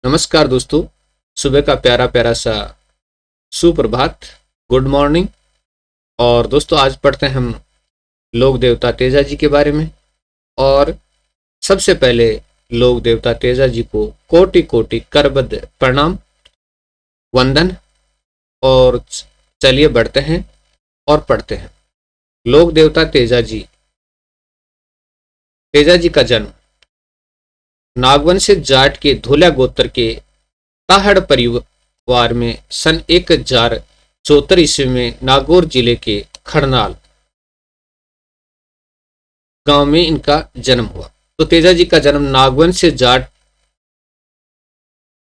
नमस्कार दोस्तों, सुबह का प्यारा प्यारा सा सुप्रभात, गुड मॉर्निंग। और दोस्तों आज पढ़ते हैं हम लोक देवता तेजा जी के बारे में। और सबसे पहले लोक देवता तेजा जी को कोटि कोटि करबद्ध प्रणाम वंदन। और चलिए बढ़ते हैं और पढ़ते हैं। लोक देवता तेजा जी का जन्म नागवंश जाट के धोलिया गोत्र के ताहड़ परिवार में सन 1074 ईस्वी में नागौर जिले के खड़नाल गांव में इनका जन्म हुआ। तो तेजा जी का जन्म नागवंश जाट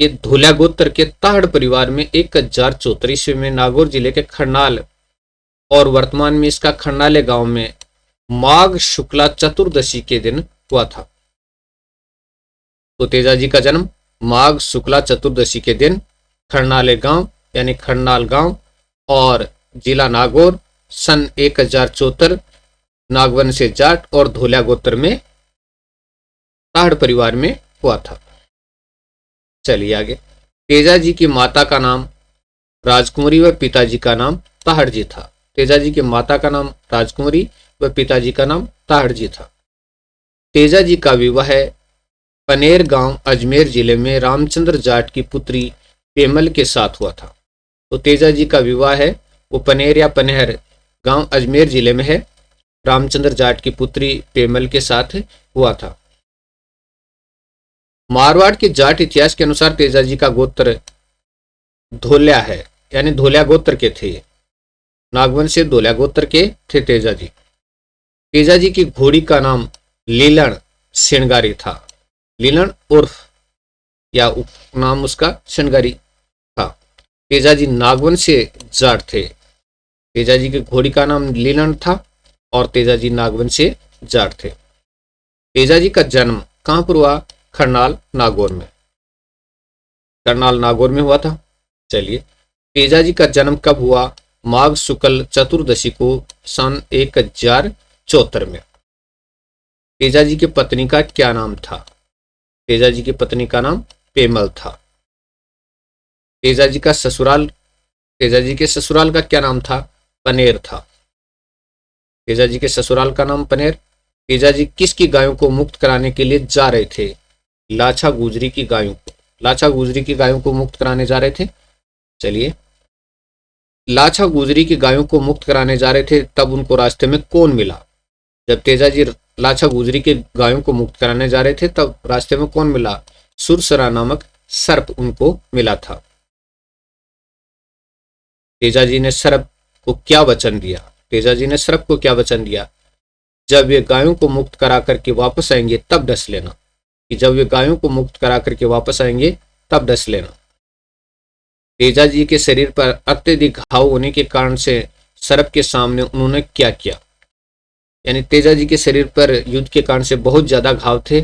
के धोलिया गोत्र के ताहड़ परिवार में 1074 ईस्वी में नागौर जिले के खड़नाल और वर्तमान में इसका खड़नाले गांव में माघ शुक्ला चतुर्दशी के दिन हुआ था। तो तेजा जी का जन्म माघ शुक्ला चतुर्दशी के दिन खड़नाले गांव यानी खड़नाल गांव और जिला नागौर सन 1074 नागवंश जाट और धोलिया गोत्र में ताहड़ परिवार में हुआ था। चलिए आगे। तेजा जी की माता का नाम राजकुमारी व पिताजी का नाम ताहड़ जी था। तेजा जी की माता का नाम राजकुमारी व पिताजी का नाम ताहड़ जी था। तेजा जी का विवाह पनेर गांव अजमेर जिले में रामचंद्र जाट की पुत्री पेमल के साथ हुआ था। तो तेजा जी का विवाह है वो पनेर या पनहर गांव अजमेर जिले में है, रामचंद्र जाट की पुत्री पेमल के साथ हुआ था। मारवाड़ के जाट इतिहास के अनुसार तेजा जी का गोत्र धोलिया है, यानी धोलिया गोत्र के थे। नागवंश से धोलिया गोत्र के थे तेजा जी। तेजा जी की घोड़ी का नाम लीलन श्रृंगारी था। लीलन उर्फ या उपनाम उसका श्रृंगारी था। तेजा जी नागवंश से जाट थे। तेजा जी की घोड़ी का नाम लीलन था और तेजा जी नागवंश से जाट थे। तेजा जी का जन्म कहां पर हुआ? खड़नाल नागौर में। खड़नाल नागौर में हुआ था। चलिए, तेजा जी का जन्म कब हुआ? माघ शुक्ल चतुर्दशी को सन 1074 में। तेजा जी की पत्नी का क्या नाम था? तेजा जी की पत्नी का नाम पेमल था। तेजा जी के ससुराल का क्या नाम था? पनेर था। तेजा जी के ससुराल का नाम पनेर। तेजा जी किसकी गायों को मुक्त कराने के लिए जा रहे थे? लाछा गुजरी की गायों को मुक्त कराने जा रहे थे। चलिए, लाछा गुजरी की गायों को मुक्त कराने जा रहे थे, तब उनको रास्ते में कौन मिला? जब तेजा जी लाछा गुजरी के गायों को मुक्त कराने जा रहे थे तब रास्ते में कौन मिला? सुरसरा नामक सर्प उनको मिला था। तेजा जी ने सर्प को क्या वचन दिया? तेजा जी ने सर्प को क्या वचन दिया? जब वे गायों को मुक्त करा करके वापस आएंगे तब डस लेना। कि जब वे गायों को मुक्त करा करके वापस आएंगे तब डस लेना। तेजा जी के शरीर पर अत्यधिक घाव होने के कारण से सर्प के सामने उन्होंने क्या किया? यानी तेजा जी के शरीर पर युद्ध के कारण से बहुत ज्यादा घाव थे,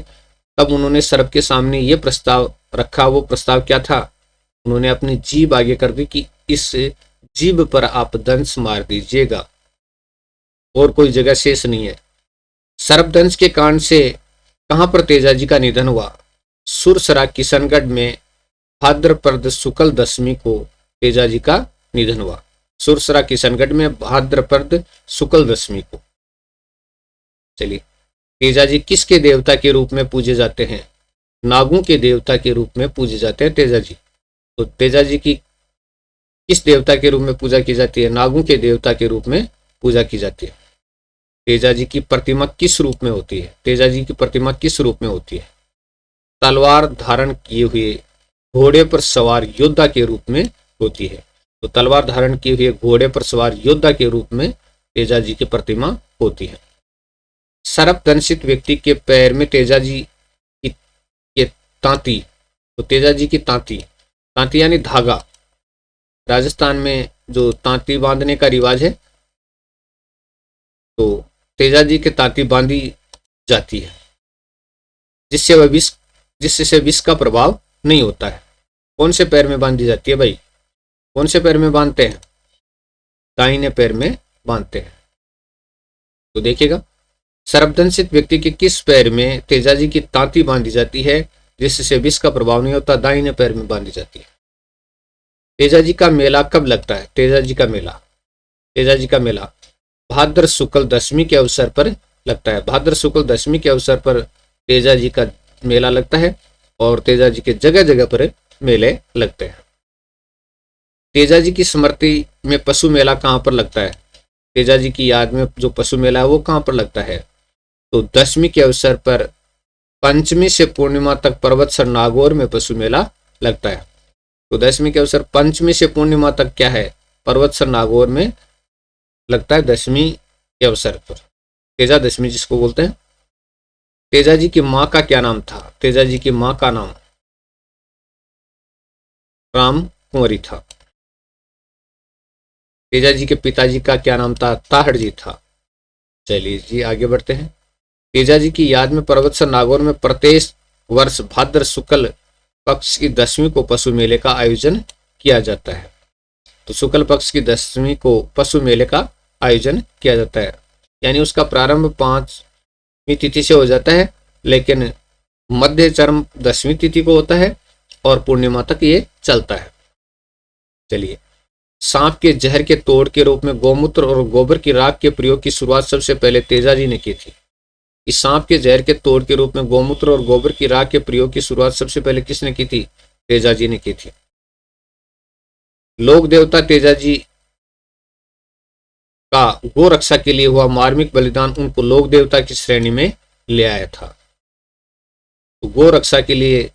तब उन्होंने सर्प के सामने ये प्रस्ताव रखा। वो प्रस्ताव क्या था? उन्होंने अपनी जीभ आगे कर दी कि इस जीभ पर आप दंश मार दीजिएगा, और कोई जगह शेष नहीं है। सर्पदंश के कारण से कहां पर तेजा जी का निधन हुआ? सुरसरा किशनगढ़ में भाद्रपद शुक्ल दशमी को तेजा जी का निधन हुआ। सुरसरा किशनगढ़ में भाद्रपद शुक्ल दशमी को। चलिए, तेजा जी किसके देवता के रूप में पूजे जाते हैं? नागों के देवता के रूप में पूजे जाते हैं तेजा जी। तो तेजा जी की किस देवता के रूप में पूजा की जाती है? नागों के देवता के रूप में पूजा की जाती है। तेजा जी की प्रतिमा किस रूप में होती है? तेजा जी की प्रतिमा किस रूप में होती है? तलवार धारण किए हुए घोड़े पर सवार योद्धा के रूप में होती है। तो तलवार धारण किए हुए घोड़े पर सवार योद्धा के रूप में तेजा जी की प्रतिमा होती है। सर्प दंशित व्यक्ति के पैर में तेजा जी की तांती, तो तेजा जी की तांती यानी धागा, राजस्थान में जो तांती बांधने का रिवाज है, तो तेजा जी की तांती बांधी जाती है जिससे विष का प्रभाव नहीं होता है। कौन से पैर में बांधी जाती है भाई? कौन से पैर में बांधते हैं? दाहिने पैर में बांधते हैं। तो देखिएगा, सर्पदंशित व्यक्ति के किस पैर में तेजा जी की तांती बांधी जाती है जिससे विष का प्रभाव नहीं होता, दाहिने पैर में बांधी जाती है। तेजा जी का मेला कब लगता है? तेजा जी का मेला भाद्र शुक्ल दशमी के अवसर पर लगता है। भाद्र शुक्ल दशमी के अवसर पर तेजा जी का मेला लगता है और तेजा जी के जगह जगह पर मेले लगते हैं। तेजा जी की स्मृति में पशु मेला कहाँ पर लगता है? तेजा जी की याद में जो पशु मेला है वो कहाँ पर लगता है? तो दशमी के अवसर पर पंचमी से पूर्णिमा तक पर्वतसर नागौर में पशु मेला लगता है। तो दशमी के अवसर पंचमी से पूर्णिमा तक क्या है? पर्वतसर नागौर में लगता है दशमी के अवसर पर, तेजा दशमी जिसको बोलते हैं। तेजा जी की माँ का क्या नाम था? तेजा जी की माँ का नाम राम कुंवरी था। तेजा जी के पिताजी का क्या नाम था? ताहड़ जी था। चलिए जी आगे बढ़ते हैं। तेजा जी की याद में पर्वतसर नागौर में प्रत्येक वर्ष भाद्र शुक्ल पक्ष की दशमी को पशु मेले का आयोजन किया जाता है। तो शुक्ल पक्ष की दशमी को पशु मेले का आयोजन किया जाता है, यानी उसका प्रारंभ 5वीं तिथि से हो जाता है, लेकिन मध्य चरम 10वीं तिथि को होता है और पूर्णिमा तक ये चलता है। चलिए, सांप के जहर के तोड़ के रूप में गौमूत्र और गोबर की राख के प्रयोग की शुरुआत सबसे पहले तेजा जी ने की थी। इस सांप के जहर के तोड़ के रूप में गौमूत्र और गोबर की राख के प्रयोग की शुरुआत सबसे पहले किसने की थी? तेजा जी ने की थी। लोक देवता तेजा जी का गो रक्षा के लिए हुआ मार्मिक बलिदान उनको लोक देवता की श्रेणी में ले आया था। तो गो रक्षा के लिए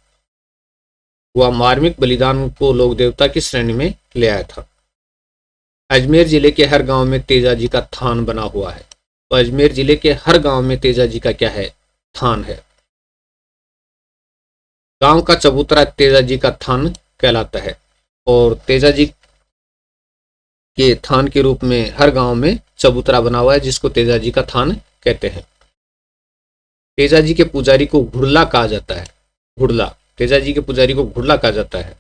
हुआ मार्मिक बलिदान उनको लोक देवता की श्रेणी में ले आया था। अजमेर जिले के हर गांव में तेजा जी का थान बना हुआ है। तो अजमेर जिले के हर गांव में तेजा जी का क्या है? थान है। गांव का चबूतरा तेजा जी का थान कहलाता है और तेजा जी के थान के रूप में हर गांव में चबूतरा बना हुआ है जिसको तेजा जी का थान कहते हैं। तेजा जी के पुजारी को घुड़ला कहा जाता है। घुड़ला, तेजा जी के पुजारी को घुड़ला कहा जाता है।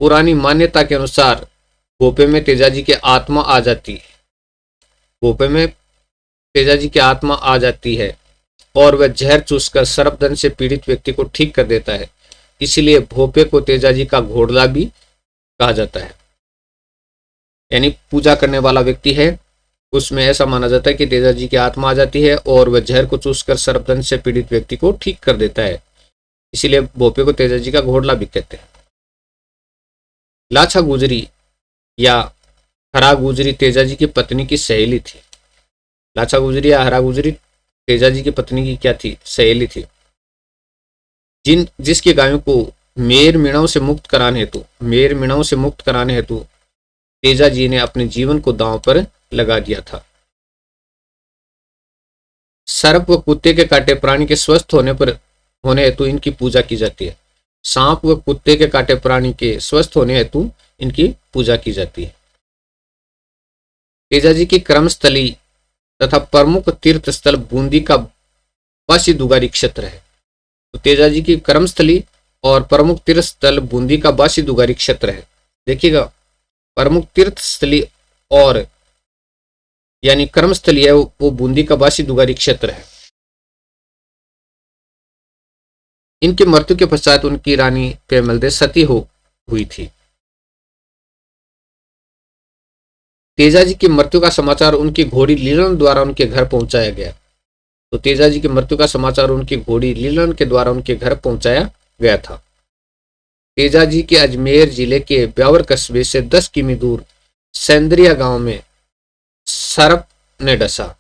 पुरानी मान्यता के अनुसार गोपे में तेजा जी की आत्मा आ जाती है। गोपे में तेजा जी की आत्मा आ जाती है और वह जहर चूसकर सर्पदंश से पीड़ित व्यक्ति को ठीक कर देता है। इसलिए भोपे को तेजा जी का घोड़ला भी कहा जाता है। यानी पूजा करने वाला व्यक्ति है, उसमें ऐसा माना जाता है कि तेजा जी की आत्मा आ जाती है और वह जहर को चूसकर सर्पदंश से पीड़ित व्यक्ति को ठीक कर देता है। इसीलिए भोपे को तेजा जी का घोड़ला भी कहते हैं। लाछा गुजरी या हरा गुजरी तेजा जी की पत्नी की सहेली थी। लाछा गुजरी या हरा गुजरी तेजा जी की पत्नी की क्या थी? सहेली थी। जिसकी गायों को मेर मिणों से मुक्त कराने हेतु तेजा जी ने अपने जीवन को दांव पर लगा दिया था। सर्प व कुत्ते के काटे प्राणी के स्वस्थ होने हेतु इनकी पूजा की जाती है। सांप व कुत्ते के काटे प्राणी के स्वस्थ होने हेतु इनकी पूजा की जाती है। तेजा जी की कर्मस्थली तथा प्रमुख तीर्थ स्थल बूंदी का बासी दुगारी क्षेत्र है। तो तेजा जी की कर्मस्थली और प्रमुख तीर्थ स्थल बूंदी का बासी दुगारी क्षेत्र है। देखिएगा, प्रमुख तीर्थ स्थली और यानी कर्मस्थली है वो बूंदी का बासी दुगारी क्षेत्र है। इनकी मृत्यु के पश्चात उनकी रानी पेमलदे सती हुई थी। तेजा जी की मृत्यु का समाचार उनकी घोड़ी लीलन द्वारा उनके घर पहुंचाया गया। तो तेजा जी की मृत्यु का समाचार उनकी घोड़ी लीलन के द्वारा उनके घर पहुंचाया गया था। तेजा जी के अजमेर जिले के ब्यावर कस्बे से 10 किमी दूर सेंद्रिया गांव में सर्प ने डसा।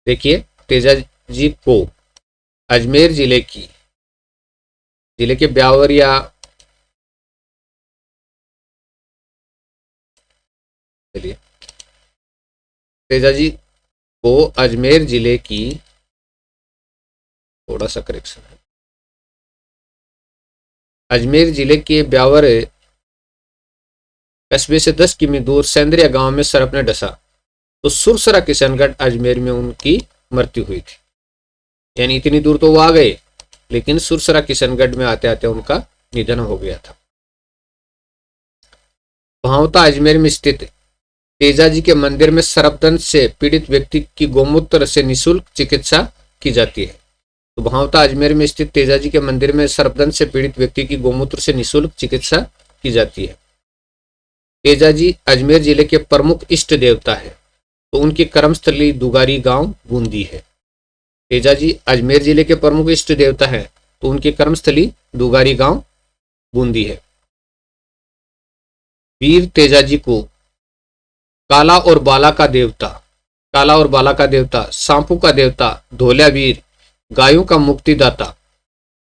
देखिए, तेजा जी को अजमेर जिले के ब्यावर या चलिए तेजा जी को अजमेर जिले की थोड़ा सा करेक्शन है, अजमेर जिले के ब्यावर कस्बे से 10 किमी दूर सेंद्रिया गांव में सर्प ने डसा। तो सुरसरा किशनगढ़ अजमेर में उनकी मृत्यु हुई थी। यानी इतनी दूर तो वो आ गए, लेकिन सुरसरा किशनगढ़ में आते आते उनका निधन हो गया था। भावता अजमेर में स्थित तेजा जी के मंदिर में सर्पदंश से पीड़ित व्यक्ति की गौमूत्र से निःशुल्क चिकित्सा की जाती है। तो भावता अजमेर में स्थित तेजाजी के मंदिर में सर्पदंश से पीड़ित व्यक्ति की गौमूत्र से निःशुल्क चिकित्सा की जाती है। तेजाजी अजमेर जिले के प्रमुख इष्ट देवता है, तो उनकी कर्मस्थली दुगारी गांव बूंदी है। तेजाजी अजमेर जिले के प्रमुख इष्ट देवता है, तो उनकी कर्मस्थली दुगारी गांव बूंदी है। वीर तेजाजी को काला और बाला का देवता, सांपों का देवता, धोलिया वीर, गायों का मुक्तिदाता।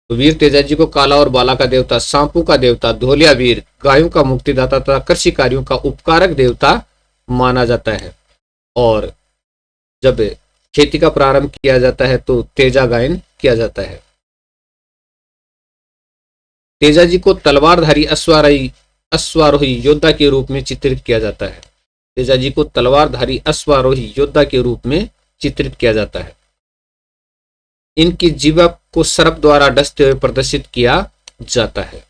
तो वीर तेजाजी को काला और बाला का देवता, सांपों का देवता, धोलिया वीर, गायों का मुक्तिदाता तथा कृषि कार्यों का उपकारक देवता माना जाता है। और जब खेती का प्रारंभ किया जाता है तो तेजा गायन किया जाता है। तेजाजी को तलवारधारी अश्वारोही योद्धा के रूप में चित्रित किया जाता है। तेजाजी को तलवारधारी अश्वारोही योद्धा के रूप में चित्रित किया जाता है। इनकी जीवा को सर्प द्वारा डसते हुए प्रदर्शित किया जाता है।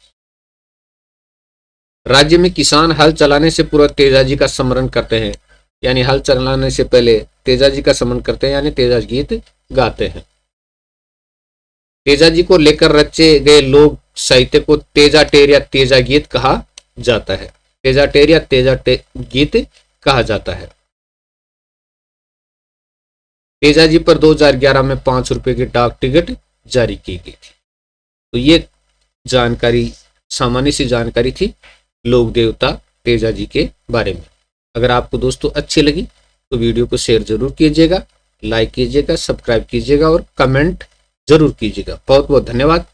राज्य में किसान हल चलाने से पूर्व तेजाजी का स्मरण करते हैं, यानी हल चलाने से पहले तेजाजी का स्मरण करते हैं, यानी तेजा गीत गाते हैं। तेजाजी को लेकर रचे गए लोक साहित्य को तेजा टेर या तेजा गीत कहा जाता है। तेजा टेर या तेजा गीत कहा जाता है। तेजाजी पर 2011 में 5 रुपए की डाक टिकट जारी की गई थी। तो ये जानकारी, सामान्य सी जानकारी थी लोक देवता तेजाजी के बारे में। अगर आपको दोस्तों अच्छी लगी तो वीडियो को शेयर जरूर कीजिएगा, लाइक कीजिएगा, सब्सक्राइब कीजिएगा और कमेंट जरूर कीजिएगा। बहुत बहुत धन्यवाद।